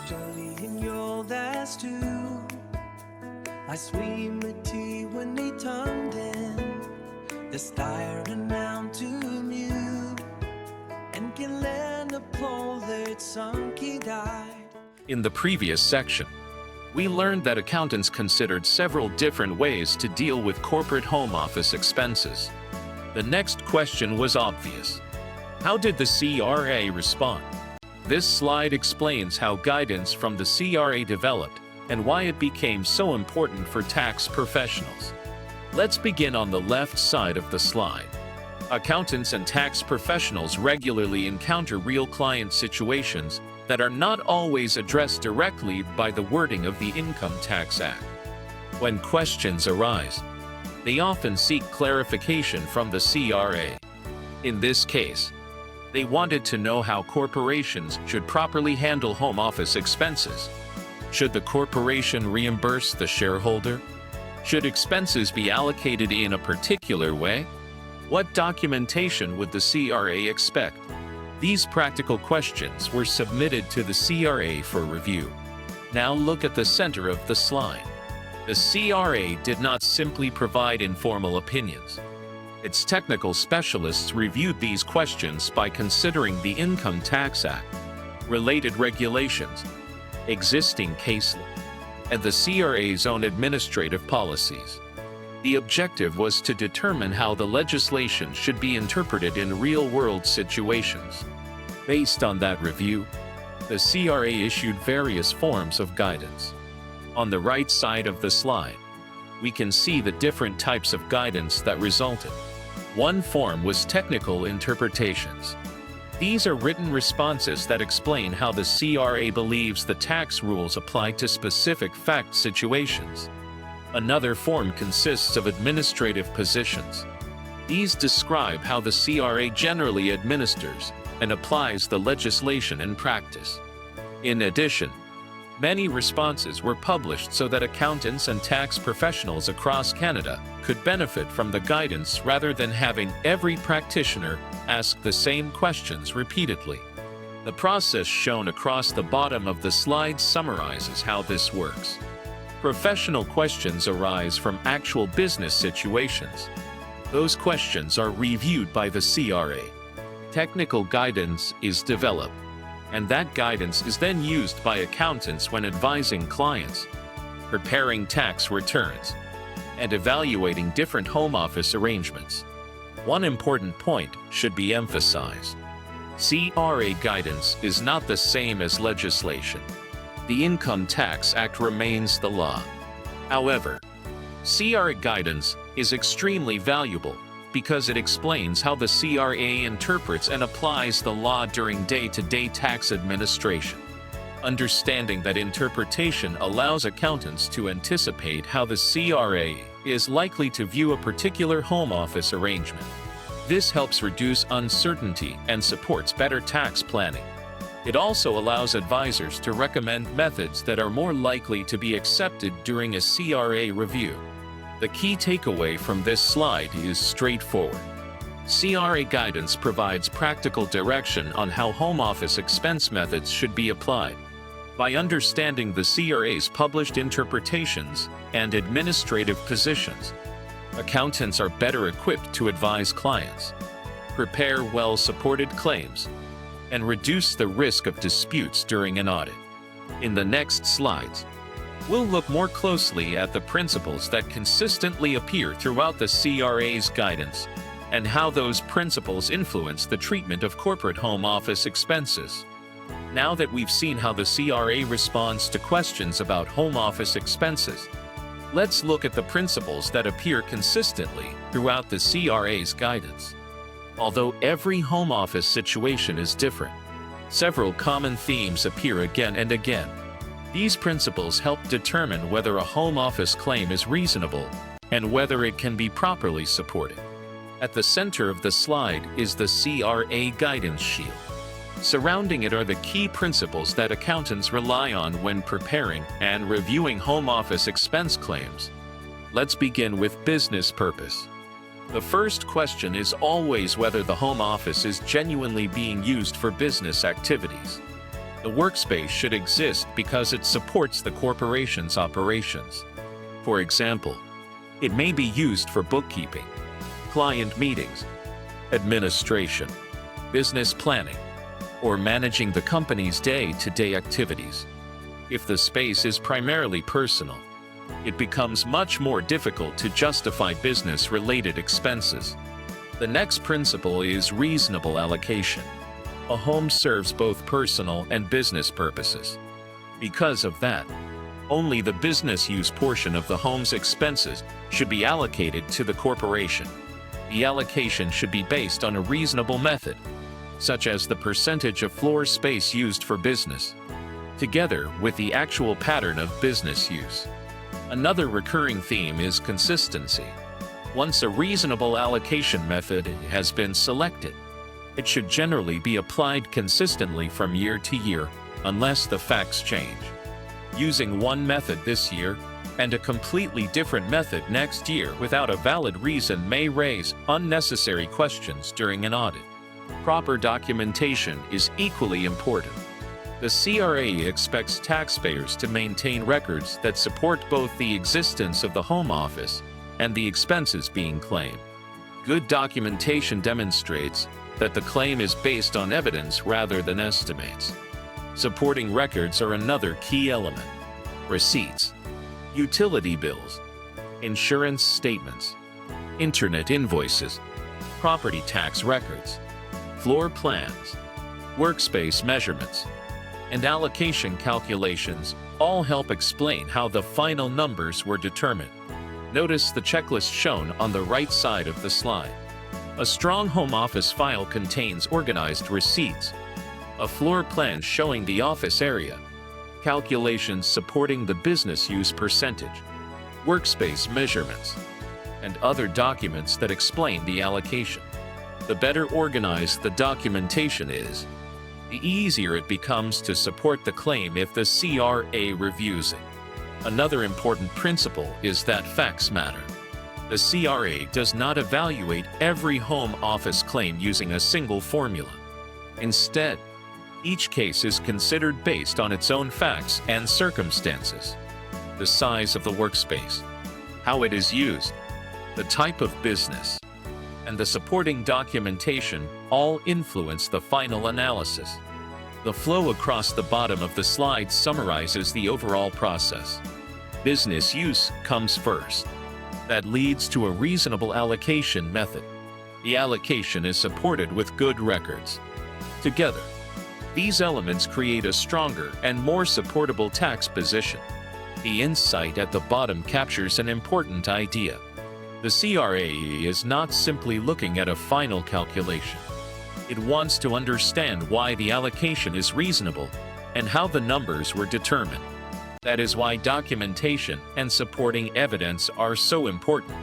studying your last two. I swim with tea when they turned in. The staring down to mute and can learn the pole that sunky died. In the previous section, we learned that accountants considered several different ways to deal with corporate home office expenses. The next question was obvious. How did the CRA respond? This slide explains how guidance from the CRA developed and why it became so important for tax professionals. Let's begin on the left side of the slide. Accountants and tax professionals regularly encounter real client situations that are not always addressed directly by the wording of the Income Tax Act. When questions arise, they often seek clarification from the CRA. In this case, they wanted to know how corporations should properly handle home office expenses. Should the corporation reimburse the shareholder? Should expenses be allocated in a particular way? What documentation would the CRA expect? These practical questions were submitted to the CRA for review. Now look at the center of the slide. The CRA did not simply provide informal opinions. Its technical specialists reviewed these questions by considering the Income Tax Act, related regulations, existing case law, and the CRA's own administrative policies. The objective was to determine how the legislation should be interpreted in real-world situations. Based on that review, the CRA issued various forms of guidance. On the right side of the slide, we can see the different types of guidance that resulted. One form was technical interpretations. These are written responses that explain how the CRA believes the tax rules apply to specific fact situations. Another form consists of administrative positions. These describe how the CRA generally administers and applies the legislation in practice. In addition, many responses were published so that accountants and tax professionals across Canada could benefit from the guidance rather than having every practitioner ask the same questions repeatedly. The process shown across the bottom of the slide summarizes how this works. Professional questions arise from actual business situations. Those questions are reviewed by the CRA. Technical guidance is developed, and that guidance is then used by accountants when advising clients, preparing tax returns, and evaluating different home office arrangements. One important point should be emphasized. CRA guidance is not the same as legislation. The Income Tax Act remains the law. However, CRA guidance is extremely valuable because it explains how the CRA interprets and applies the law during day-to-day tax administration. Understanding that interpretation allows accountants to anticipate how the CRA is likely to view a particular home office arrangement. This helps reduce uncertainty and supports better tax planning. It also allows advisors to recommend methods that are more likely to be accepted during a CRA review. The key takeaway from this slide is straightforward. CRA guidance provides practical direction on how home office expense methods should be applied. By understanding the CRA's published interpretations and administrative positions, accountants are better equipped to advise clients, prepare well-supported claims, and reduce the risk of disputes during an audit. In the next slides, we'll look more closely at the principles that consistently appear throughout the CRA's guidance and how those principles influence the treatment of corporate home office expenses. Now that we've seen how the CRA responds to questions about home office expenses, let's look at the principles that appear consistently throughout the CRA's guidance. Although every home office situation is different, several common themes appear again and again. These principles help determine whether a home office claim is reasonable and whether it can be properly supported. At the center of the slide is the CRA guidance shield. Surrounding it are the key principles that accountants rely on when preparing and reviewing home office expense claims. Let's begin with business purpose. The first question is always whether the home office is genuinely being used for business activities. The workspace should exist because it supports the corporation's operations. For example, it may be used for bookkeeping, client meetings, administration, business planning, or managing the company's day-to-day activities. If the space is primarily personal, it becomes much more difficult to justify business-related expenses. The next principle is reasonable allocation. A home serves both personal and business purposes. Because of that, only the business use portion of the home's expenses should be allocated to the corporation. The allocation should be based on a reasonable method, such as the percentage of floor space used for business, together with the actual pattern of business use. Another recurring theme is consistency. Once a reasonable allocation method has been selected, it should generally be applied consistently from year to year, unless the facts change. Using one method this year and a completely different method next year without a valid reason may raise unnecessary questions during an audit. Proper documentation is equally important. The CRA expects taxpayers to maintain records that support both the existence of the home office and the expenses being claimed. Good documentation demonstrates that the claim is based on evidence rather than estimates. Supporting records are another key element. Receipts, utility bills, insurance statements, internet invoices, property tax records, floor plans, workspace measurements, and allocation calculations all help explain how the final numbers were determined. Notice the checklist shown on the right side of the slide. A strong home office file contains organized receipts, a floor plan showing the office area, calculations supporting the business use percentage, workspace measurements, and other documents that explain the allocation. The better organized the documentation is, the easier it becomes to support the claim if the CRA reviews it. Another important principle is that facts matter. The CRA does not evaluate every home office claim using a single formula. Instead, each case is considered based on its own facts and circumstances. The size of the workspace, how it is used, the type of business, and the supporting documentation all influence the final analysis. The flow across the bottom of the slide summarizes the overall process. Business use comes first. That leads to a reasonable allocation method. The allocation is supported with good records. Together, these elements create a stronger and more supportable tax position. The insight at the bottom captures an important idea. The CRA is not simply looking at a final calculation. It wants to understand why the allocation is reasonable and how the numbers were determined. That is why documentation and supporting evidence are so important.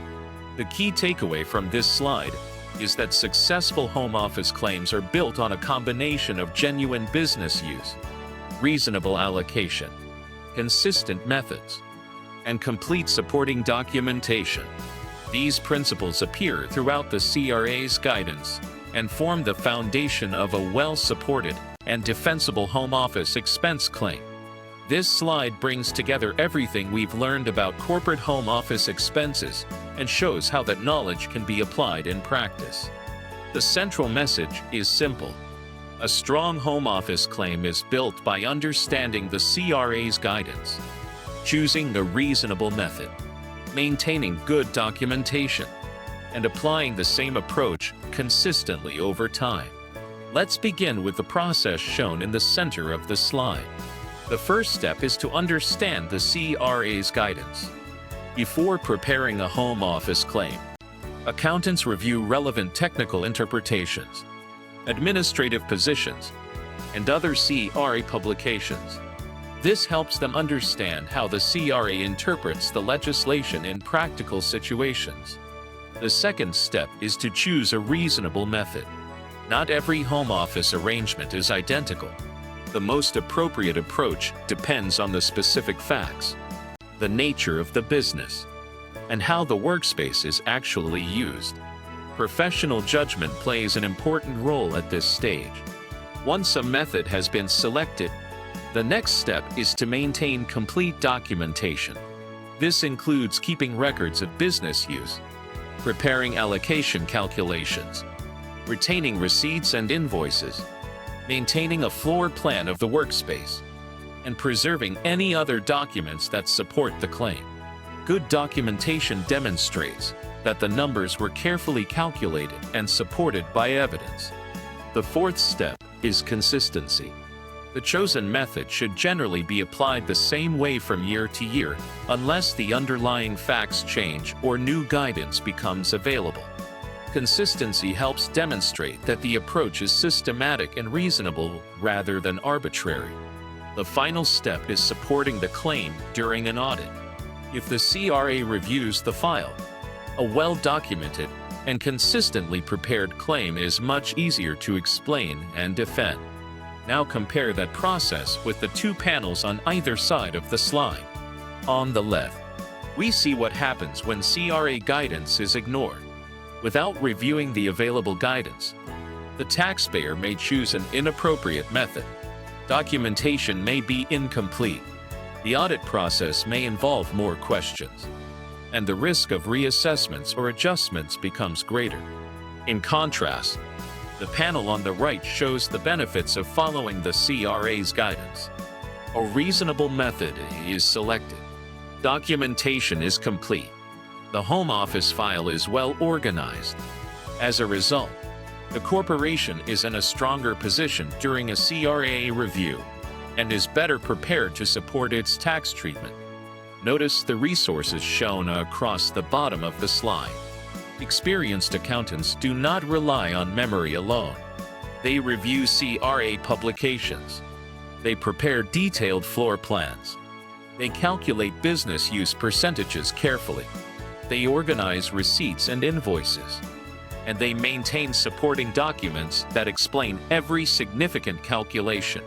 The key takeaway from this slide is that successful home office claims are built on a combination of genuine business use, reasonable allocation, consistent methods, and complete supporting documentation. These principles appear throughout the CRA's guidance and form the foundation of a well-supported and defensible home office expense claim. This slide brings together everything we've learned about corporate home office expenses and shows how that knowledge can be applied in practice. The central message is simple. A strong home office claim is built by understanding the CRA's guidance, choosing a reasonable method, maintaining good documentation, and applying the same approach consistently over time. Let's begin with the process shown in the center of the slide. The first step is to understand the CRA's guidance. Before preparing a home office claim, accountants review relevant technical interpretations, administrative positions, and other CRA publications. This helps them understand how the CRA interprets the legislation in practical situations. The second step is to choose a reasonable method. Not every home office arrangement is identical. The most appropriate approach depends on the specific facts, the nature of the business, and how the workspace is actually used. Professional judgment plays an important role at this stage. Once a method has been selected, The next step is to maintain complete documentation. This includes keeping records of business use, preparing allocation calculations, retaining receipts and invoices, maintaining a floor plan of the workspace, and preserving any other documents that support the claim. Good documentation demonstrates that the numbers were carefully calculated and supported by evidence. The fourth step is consistency. The chosen method should generally be applied the same way from year to year, unless the underlying facts change or new guidance becomes available. Consistency helps demonstrate that the approach is systematic and reasonable rather than arbitrary. The final step is supporting the claim during an audit. If the CRA reviews the file, a well-documented and consistently prepared claim is much easier to explain and defend. Now compare that process with the two panels on either side of the slide. On the left, we see what happens when CRA guidance is ignored. Without reviewing the available guidance, the taxpayer may choose an inappropriate method. Documentation may be incomplete. The audit process may involve more questions, and the risk of reassessments or adjustments becomes greater. In contrast, the panel on the right shows the benefits of following the CRA's guidance. A reasonable method is selected. Documentation is complete. The home office file is well organized. As a result, the corporation is in a stronger position during a CRA review and is better prepared to support its tax treatment. Notice the resources shown across the bottom of the slide. Experienced accountants do not rely on memory alone. They review CRA publications. They prepare detailed floor plans. They calculate business use percentages carefully. They organize receipts and invoices. And they maintain supporting documents that explain every significant calculation.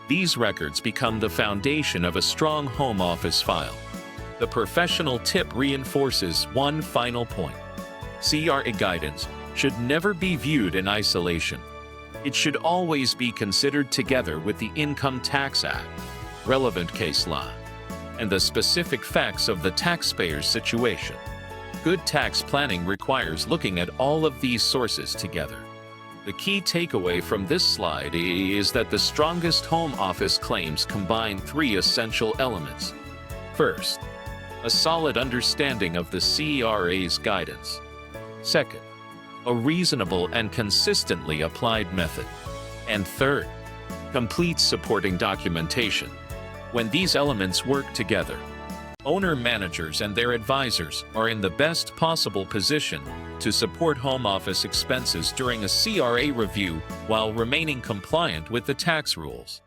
These records become the foundation of a strong home office file. The professional tip reinforces one final point. CRA guidance should never be viewed in isolation. It should always be considered together with the Income Tax Act, relevant case law, and the specific facts of the taxpayer's situation. Good tax planning requires looking at all of these sources together. The key takeaway from this slide is that the strongest home office claims combine three essential elements. First, a solid understanding of the CRA's guidance. Second, a reasonable and consistently applied method. And third, complete supporting documentation. When these elements work together, owner-managers and their advisors are in the best possible position to support home office expenses during a CRA review while remaining compliant with the tax rules.